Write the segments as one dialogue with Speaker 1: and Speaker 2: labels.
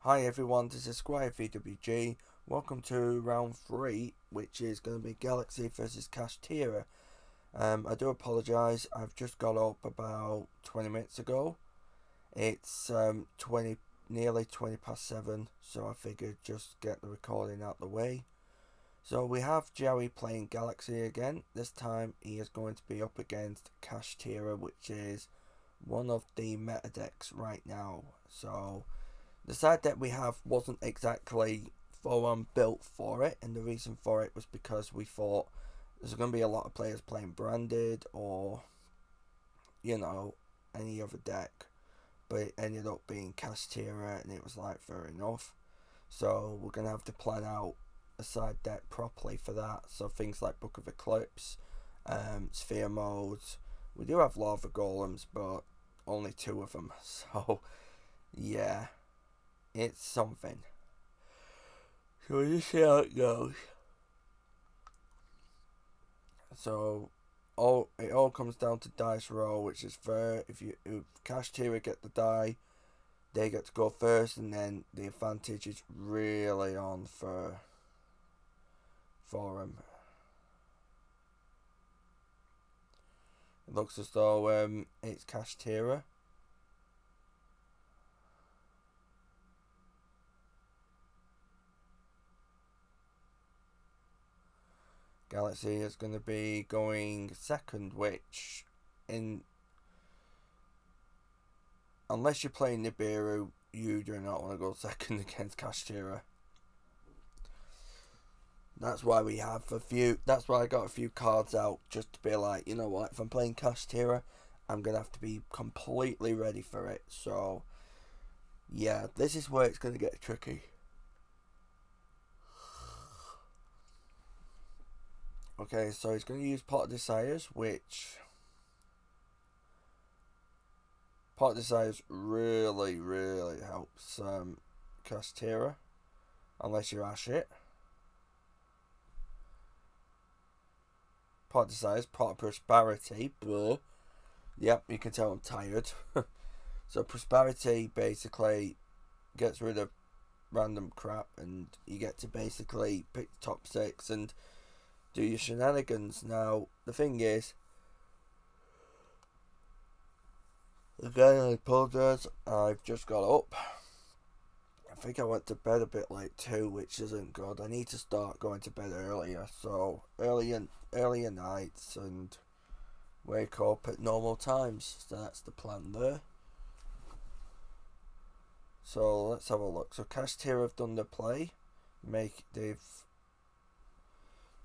Speaker 1: Hi everyone, this is Squire VWG. Welcome to round 3, which is going to be Galaxy versus Kashtira. I do apologise, I've just got up about 20 minutes ago. It's nearly 20 past 7, so I figured just get the recording out the way. So we have Joey playing Galaxy again. This time he is going to be up against Kashtira, which is one of the meta decks right now. So the side deck we have wasn't exactly built for it, and the reason for it was because we thought there's going to be a lot of players playing branded or, any other deck, but it ended up being Kashtira, and it was like fair enough. So we're going to have to plan out a side deck properly for that. So things like Book of Eclipse, Sphere Modes. We do have Lava Golems, but only 2 of them. So yeah, it's something. So we'll just see how it goes. So it all comes down to dice roll, which is fair. If Kashtira get the die, they get to go first, and then the advantage is really on for them. It looks as though it's Kashtira. Galaxy is going to be going second, which unless you're playing Nibiru, you do not want to go second against Kashtira. That's why that's why I got a few cards out, just to be like, you know what, if I'm playing Kashtira, I'm going to have to be completely ready for it. So yeah, this is where it's going to get tricky. Okay, so he's going to use Pot of Desires, which Pot of Desires really helps Kashtira, unless you ash it. Pot of Desires, Pot of Prosperity, blah. Yep, you can tell I'm tired. So Prosperity basically gets rid of random crap, and you get to basically pick the top 6 and do your shenanigans. Now, the thing is, again, I apologise, I've just got up. I think I went to bed a bit late too, which isn't good. I need to start going to bed earlier, so earlier nights and wake up at normal times. So that's the plan there. So let's have a look. So Kashtira have done the play. They've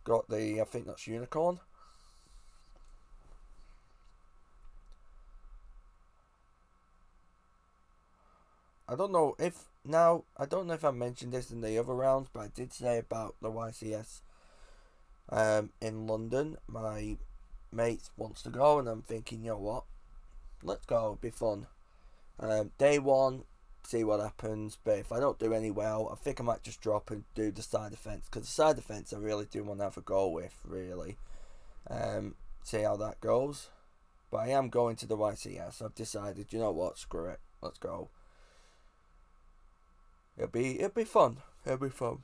Speaker 1: got I think that's Unicorn. I don't know if I mentioned this in the other rounds, but I did say about the YCS in London. My mate wants to go, and I'm thinking, you know what, let's go, it'll be fun. Day 1, see what happens, but if I don't do any well, I think I might just drop and do the side defense, because the side defense I really do want to have a go with, really. See how that goes. But I am going to the YCS. I've decided, you know what, screw it, let's go. It'll be fun. It'll be fun.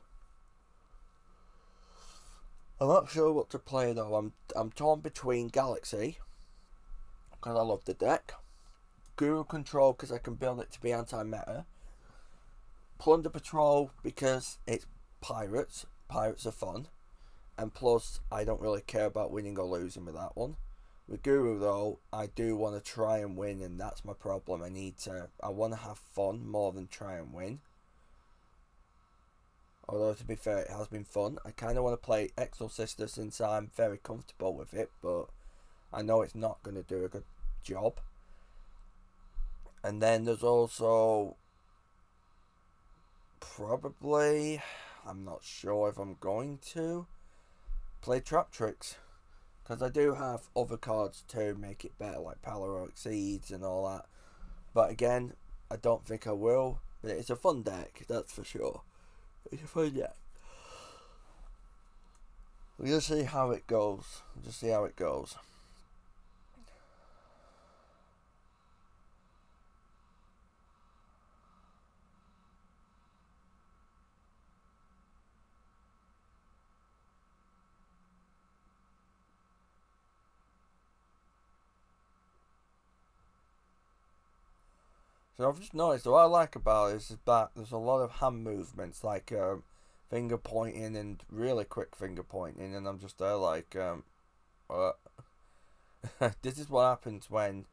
Speaker 1: I'm not sure what to play though. I'm torn between Galaxy, because I love the deck, Guru Control because I can build it to be anti-meta, Plunder Patrol because it's pirates. Pirates are fun, and plus I don't really care about winning or losing with that one. With Guru though, I do want to try and win, and that's my problem. I want to have fun more than try and win. Although, to be fair, it has been fun. I kind of want to play Exorcister since I'm very comfortable with it, but I know it's not going to do a good job. And then there's also probably, I'm not sure if I'm going to play Trap Tricks, because I do have other cards to make it better, like Paloroic Seeds and all that. But again, I don't think I will. But it's a fun deck, that's for sure. It's a fun deck. We'll just see how it goes. So I've just noticed what I like about it is that there's a lot of hand movements, like finger pointing and really quick finger pointing, and I'm just there like, this is what happens when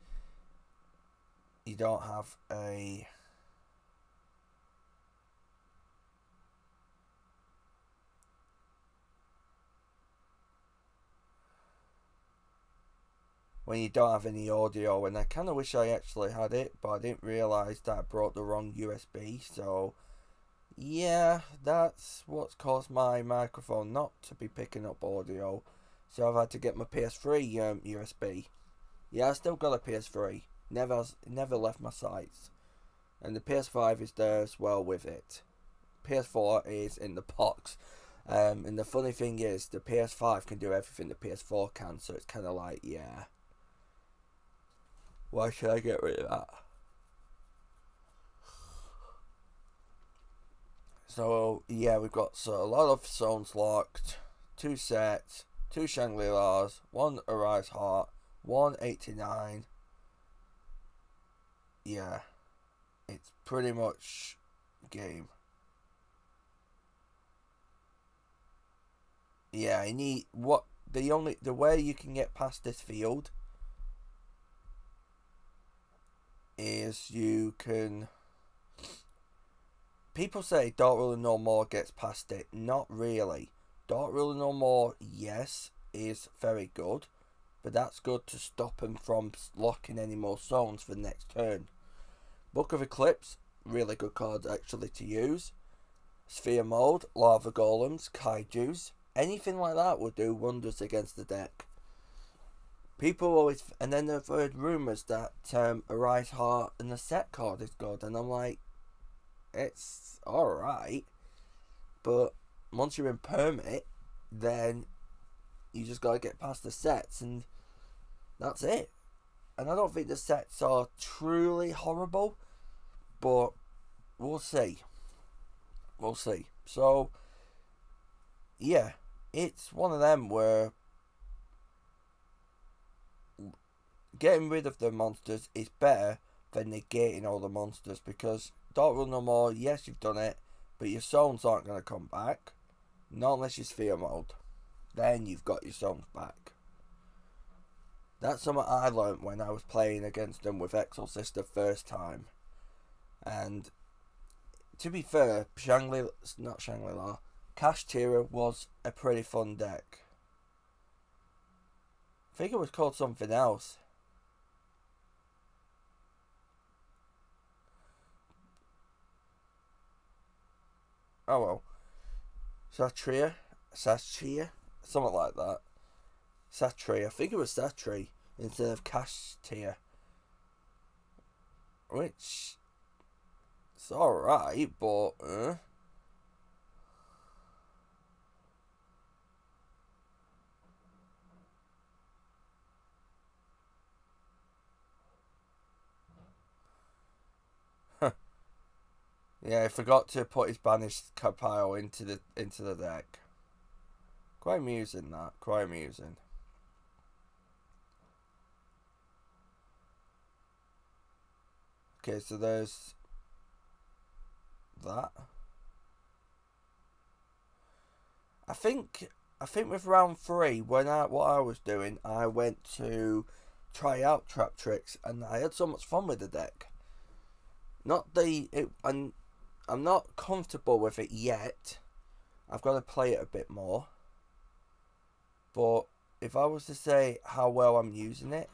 Speaker 1: you don't have a any audio, and I kind of wish I actually had it, but I didn't realise that I brought the wrong USB, so yeah, that's what's caused my microphone not to be picking up audio, so I've had to get my PS3 USB. Yeah, I still got a PS3, never left my sights, and the PS5 is there as well with it. PS4 is in the box. And the funny thing is, the PS5 can do everything the PS4 can, so it's kind of like, yeah, why should I get rid of that? So, yeah, we've got a lot of zones locked, 2 sets, 2 Shangri-Las, 1 Arise Heart, 1 89. Yeah, it's pretty much game. Yeah, I need the way you can get past this field is you can. People say Dark Ruler No More gets past it. Not really. Dark Ruler No More, yes, is very good, but that's good to stop him from locking any more zones for the next turn. Book of Eclipse, really good card actually to use. Sphere Mode, Lava Golems, Kaijus, anything like that will do wonders against the deck. People always, and then I've heard rumours that Arise Heart and the set card is good, and I'm like, it's alright, but once you're in permit, then you just gotta get past the sets, and that's it. And I don't think the sets are truly horrible, but we'll see. We'll see. So, yeah, it's one of them where getting rid of the monsters is better than negating all the monsters, because Dark Rule No More, yes, you've done it, but your zones aren't going to come back. Not unless you sphere mode. Then you've got your zones back. That's something I learned when I was playing against them with Exorcist the first time. And to be fair, Kashtira was a pretty fun deck. I think it was called something else. Oh well. Satria? Something like that. Satri. I think it was Satri instead of Kashtira. Which, it's alright, but yeah, I forgot to put his banished pile into the deck. Quite amusing that. Quite amusing. Okay, so there's that. I think with round 3, what I was doing, I went to try out Trap Tricks, and I had so much fun with the deck. I'm not comfortable with it yet. I've got to play it a bit more. But if I was to say how well I'm using it,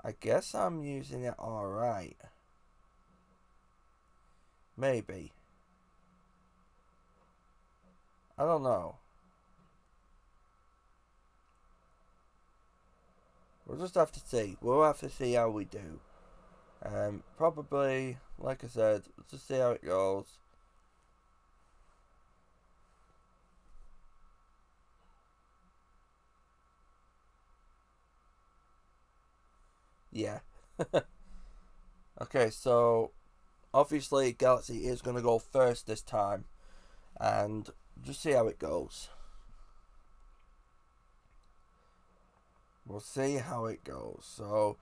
Speaker 1: I guess I'm using it alright. Maybe. I don't know. We'll just have to see. We'll have to see how we do. Probably, like I said, let's just see how it goes. Yeah. Okay, so obviously Galaxy is going to go first this time, and just see how it goes. We'll see how it goes. So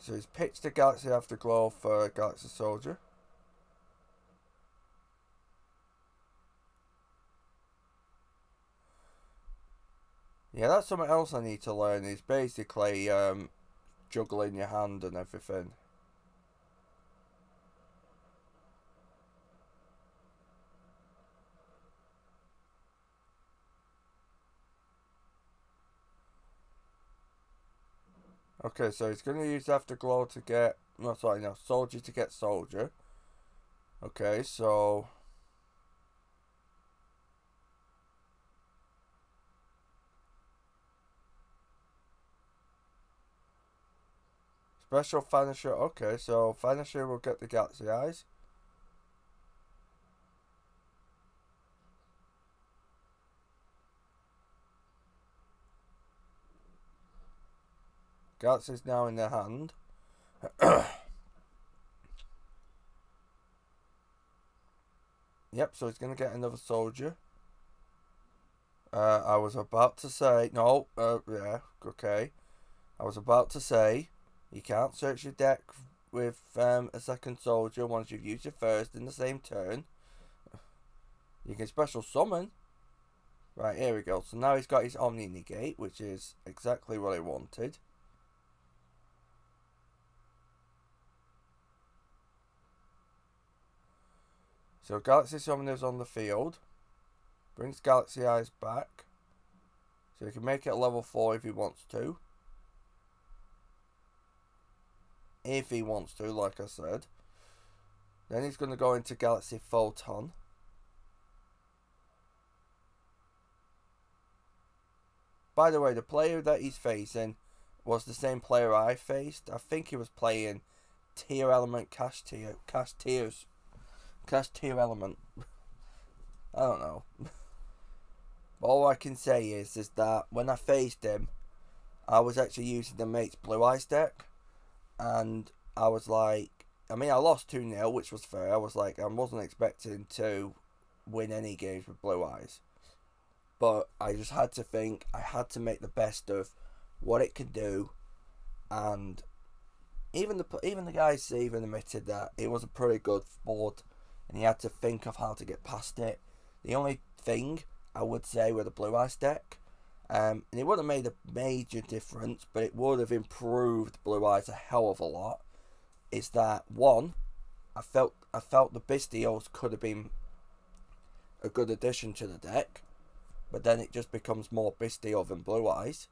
Speaker 1: So he's pitched the Galaxy Afterglow for Galaxy Soldier. Yeah, that's something else I need to learn, is basically juggling your hand and everything. Okay, so he's going to use Afterglow to get... No, sorry, no. Soldier to get Soldier. Okay, so... Special Vanisher. Okay, so Vanisher will get the Galaxy Eyes. Galaxy's now in their hand. Yep, so he's going to get another Soldier. I was about to say... No, yeah, okay. I was about to say... You can't search your deck with a second Soldier once you've used your first in the same turn. You can special summon. Right, here we go. So now he's got his Omni Negate, which is exactly what I wanted. So Galaxy Summoner's on the field. Brings Galaxy Eyes back. So he can make it a level 4 if he wants to. If he wants to, like I said. Then he's going to go into Galaxy Photon. By the way, the player that he's facing was the same player I faced. I think he was playing Tier Element Kashtira Element. I don't know. All I can say is that when I faced him, I was actually using the Mate's Blue Eyes deck. And I was like, I mean, I lost 2-0, which was fair. I was like, I wasn't expecting to win any games with Blue Eyes. But I just had to think, I had to make the best of what it could do. And even the guys even admitted that it was a pretty good board. And he had to think of how to get past it. The only thing I would say with the Blue Eyes deck, and it would have made a major difference, but it would have improved Blue Eyes a hell of a lot, is that, one, I felt the Bystials could have been a good addition to the deck, but then it just becomes more Bystial than Blue Eyes.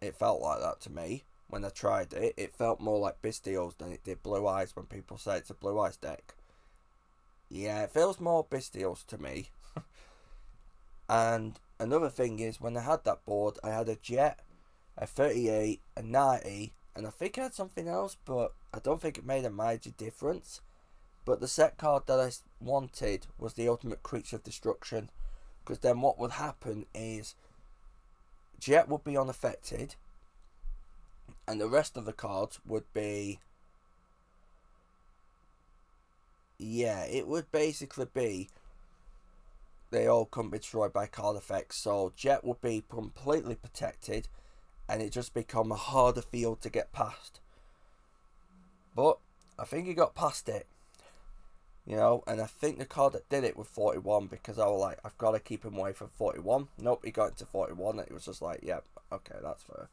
Speaker 1: It felt like that to me when I tried it. It felt more like Bystials than it did Blue Eyes when people say it's a Blue Eyes deck. Yeah, it feels more Bystials to me. And another thing is, when I had that board, I had a Jet, a 38, a 90, and I think I had something else, but I don't think it made a major difference. But the set card that I wanted was the Ultimate Creature of Destruction, because then what would happen is Jet would be unaffected, and the rest of the cards would be... Yeah, it would basically be... They all couldn't be destroyed by card effects, so Jet would be completely protected, and it just become a harder field to get past. But I think he got past it, you know, and I think the card that did it was 41, because I was like, I've got to keep him away from 41. Nope, he got into 41, and it was just like, yep, yeah, okay, that's fair.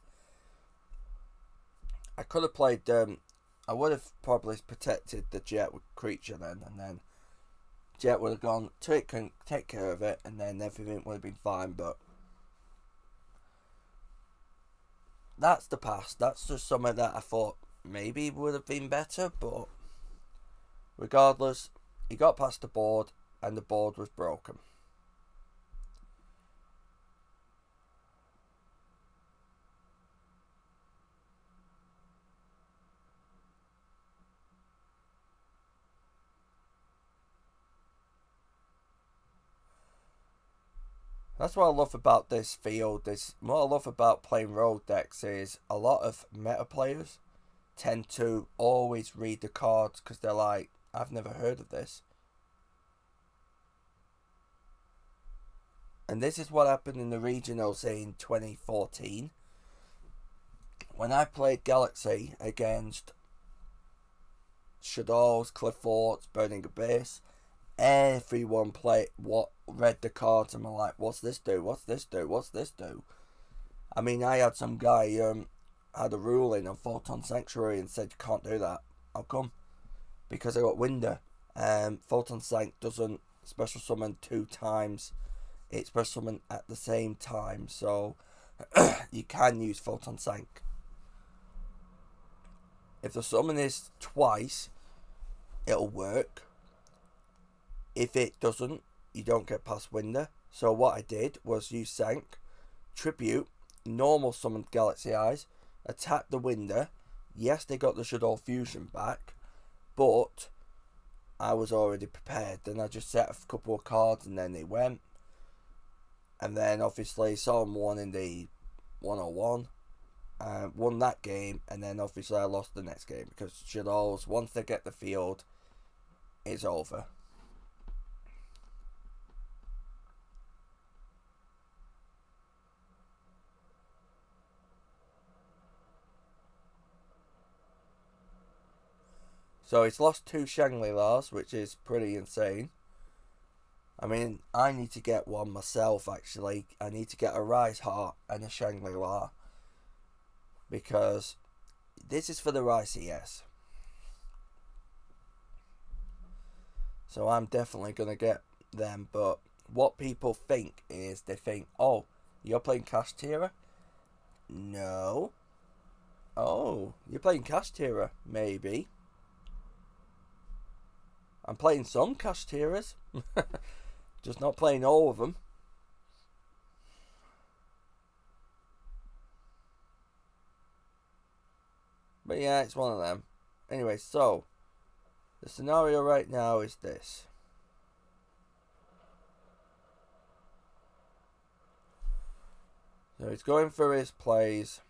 Speaker 1: I could have played, I would have probably protected the Jet with creature then, and then Jet would have gone, take care of it, and then everything would have been fine, but that's the past. That's just something that I thought maybe would have been better, but regardless, he got past the board, and the board was broken. That's what I love about this field. What I love about playing road decks is a lot of meta players tend to always read the cards because they're like, I've never heard of this. And this is what happened in the regionals in 2014. when I played Galaxy against Shadows, Cliff Forts, Burning Abyss, everyone read the cards and were like, what's this do? What's this do? What's this do? I mean, I had some guy had a ruling on Photon Sanctuary and said you can't do that. How come? Because I got Winder. Photon Sanct doesn't special summon 2 times. It special summon at the same time, so you can use Photon Sanct. If the summon is twice, it'll work. If it doesn't, you don't get past Winder. So what I did was use Sanct, Tribute, normal summoned Galaxy Eyes, attack the Winder. Yes, they got the Shadow Fusion back, but I was already prepared. Then I just set a couple of cards and then they went. And then obviously saw them won in the 101. Won that game, and then obviously I lost the next game because Shadows, once they get the field, it's over. So he's lost 2 Shangri-Las, which is pretty insane. I mean, I need to get one myself, actually. I need to get a Rise Heart and a Shangri-La. Because this is for the Rise ES. So I'm definitely going to get them. But what people think is, they think, oh, you're playing Kashtira? No. Oh, you're playing Kashtira? Maybe. I'm playing some Kashtiras. Just not playing all of them. But yeah, it's one of them. Anyway, so the scenario right now is this. So he's going for his plays.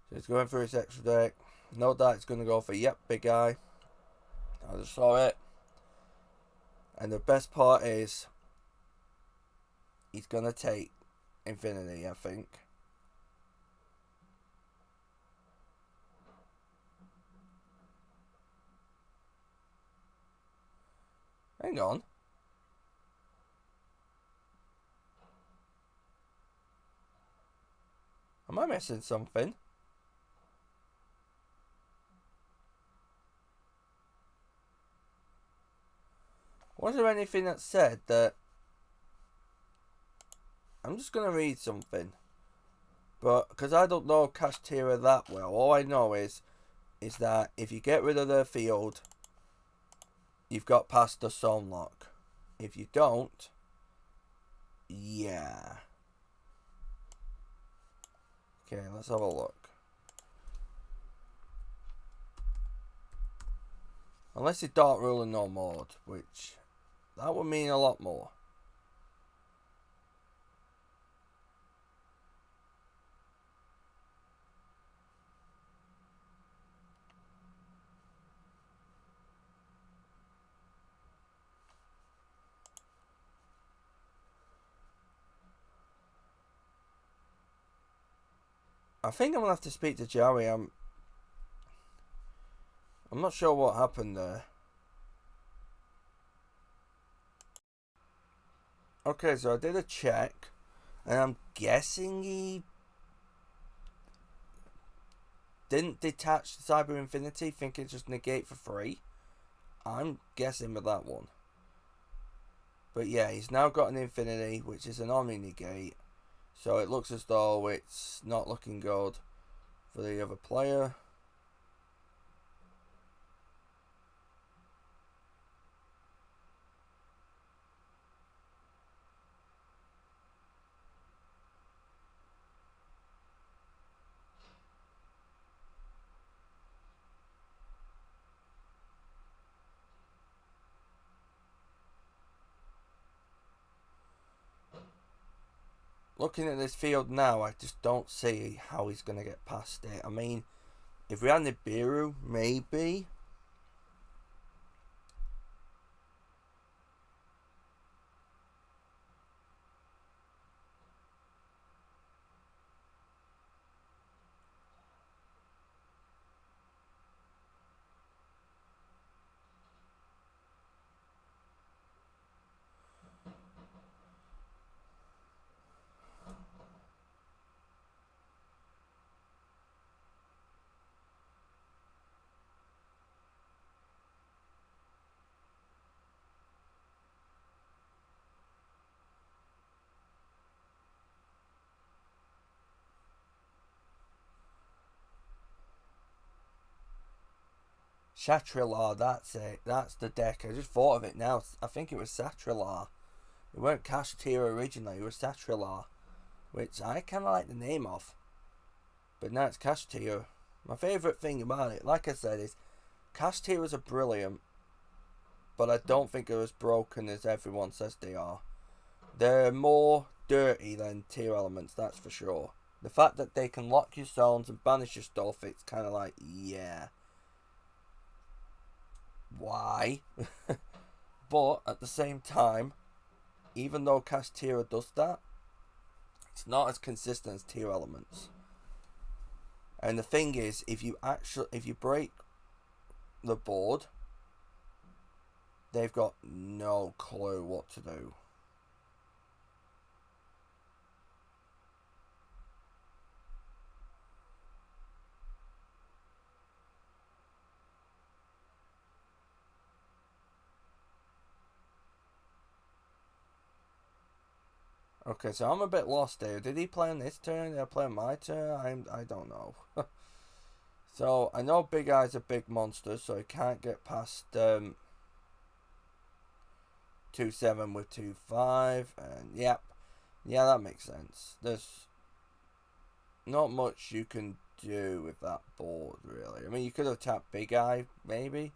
Speaker 1: So he's going for his extra deck. No doubt it's going to go for, yep, big guy. I just saw it. And the best part is, he's going to take Infinity, I think. Hang on. Am I missing something? Was there anything that said that... I'm just going to read something. But, because I don't know Kashtira that well, all I know is that if you get rid of their field, you've got past the Stone Lock. If you don't, yeah. Okay, let's have a look. Unless it's Dark Ruler no mode, which that would mean a lot more. I think I'm gonna have to speak to Joey. I'm not sure what happened there. Okay, so I did a check, and I'm guessing he didn't detach the Cyber Infinity, thinking just negate for free. I'm guessing with that one. But yeah, he's now got an Infinity, which is an Omni negate. So it looks as though it's not looking good for the other player. looking at this field now, I just don't see how he's going to get past it. I mean, if we had Nibiru, maybe. Shatrilar, that's it. That's the deck. I just thought of it now. I think it was Satrilar. It weren't Kashtira originally, it was Satrilar. Which I kind of like the name of. But now it's Kashtira. My favourite thing about it, like I said, is Kashtiras are brilliant. But I don't think they're as broken as everyone says they are. They're more dirty than tier elements, that's for sure. The fact that they can lock your zones and banish your stuff, it's kind of like, yeah. Why? But at the same time, even though Kashtira does that, it's not as consistent as tier elements. And the thing is, if you break the board, they've got no clue what to do. Okay, so I'm a bit lost here. Did he play on this turn? Did I play on my turn? I don't know. So, I know Big Eye's a big monster, so he can't get past 2-7 with 2-5. And, yep. Yeah, that makes sense. There's not much you can do with that board, really. I mean, you could have tapped Big Eye, maybe.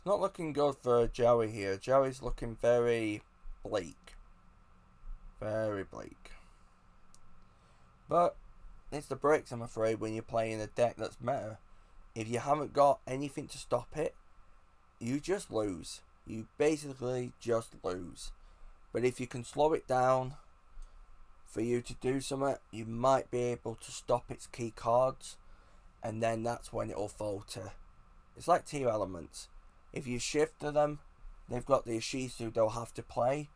Speaker 1: Not looking good for Joey here. Joey's looking very bleak. Very bleak. But it's the breaks, I'm afraid, when you're playing a deck that's meta. If you haven't got anything to stop it, you just lose. You basically just lose. But if you can slow it down for you to do something, you might be able to stop its key cards, and then that's when it'll falter. It's like tier elements. If you shift to them, they've got the Ishizu they'll have to play.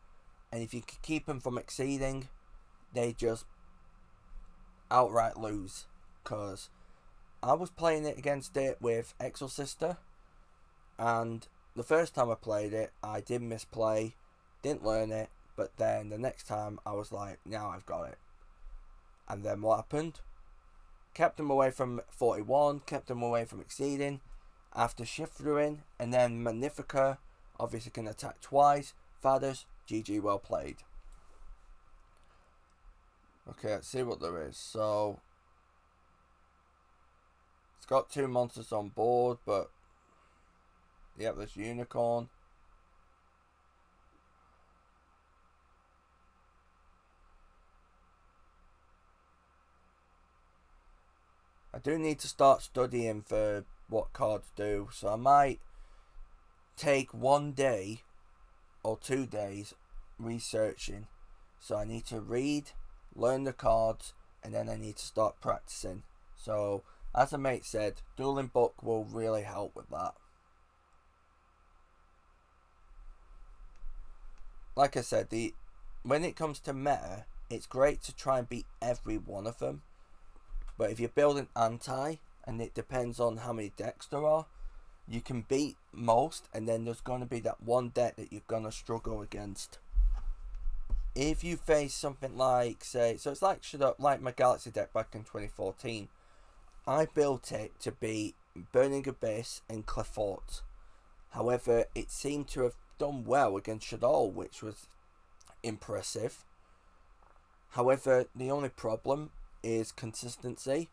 Speaker 1: And if you can keep them from exceeding, they just outright lose. Because I was playing it against it with Exorcister. And the first time I played it, I did misplay. Didn't learn it. But then the next time, I was like, now I've got it. And then what happened? Kept them away from 41. Kept them away from exceeding. After shift through in, and then Magnifica obviously can attack twice. Fathers, GG, well played. Okay, let's see what there is. So it's got 2 monsters on board, but yep, there's Unicorn. I do need to start studying for what cards do, so I might take 1 day or 2 days researching. So I need to read, learn the cards, and then I need to start practicing. So as a mate said, dueling book will really help with that. Like I said, when it comes to meta, it's great to try and beat every one of them. But if you're building anti, and it depends on how many decks there are, you can beat most, and then there's going to be that one deck that you're going to struggle against. If you face something like, say, so it's like my Galaxy deck back in 2014. I built it to beat Burning Abyss and Cliff Fort. However, it seemed to have done well against YuGiOh, which was impressive. However, the only problem is consistency,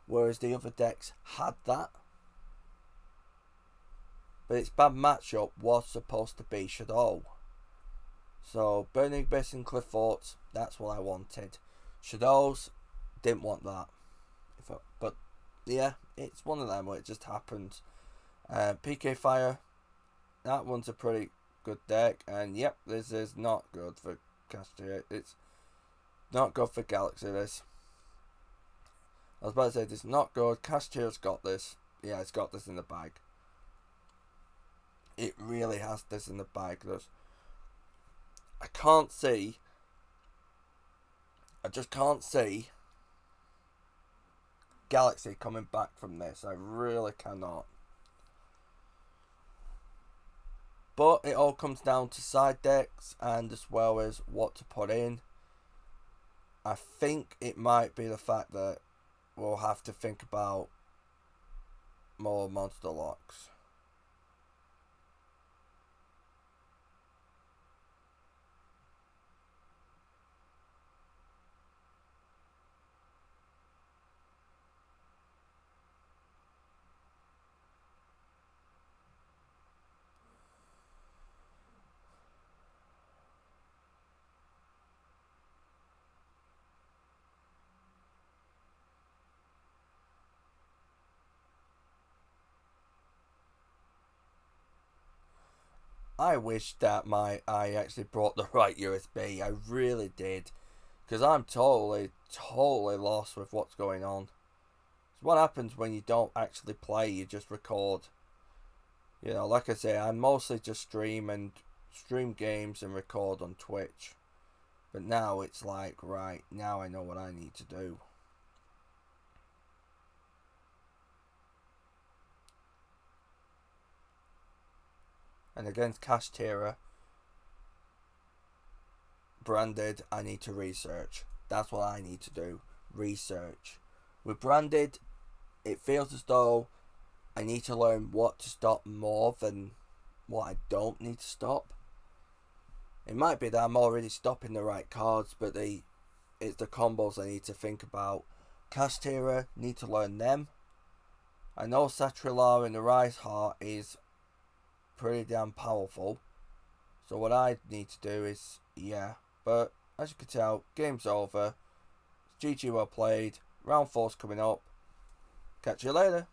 Speaker 1: whereas the other decks had that. But its bad matchup was supposed to be YuGiOh. So, Burning Abyss and Cliff Forts, that's what I wanted. YuGiOh's, didn't want that. But, yeah, it's one of them where it just happens. PK Fire, that one's a pretty good deck. And, yep, this is not good for Kashtira. It's not good for Galaxy, this. I was about to say, this is not good. Kashtira's got this. Yeah, it's got this in the bag. It really has this in the bag. I can't see. I just can't see Galaxy coming back from this. I really cannot. But it all comes down to side decks and as well as what to put in. I think it might be the fact that we'll have to think about more monster locks. I wish that I actually brought the right USB. I really did. Because I'm totally lost with what's going on. So what happens when you don't actually play, you just record. You know, like I say, I mostly just stream games and record on Twitch. But now it's like, right, now I know what I need to do. And against Kashtira, branded, I need to research. That's what I need to do. Research. With branded, it feels as though I need to learn what to stop more than what I don't need to stop. It might be that I'm already stopping the right cards, but it's the combos I need to think about. Kashtira, need to learn them. I know Satrilar in the Rise Heart is pretty damn powerful. So what I need to do is, yeah. But as you can tell, game's over. GG well played. Round 4's coming up. Catch you later.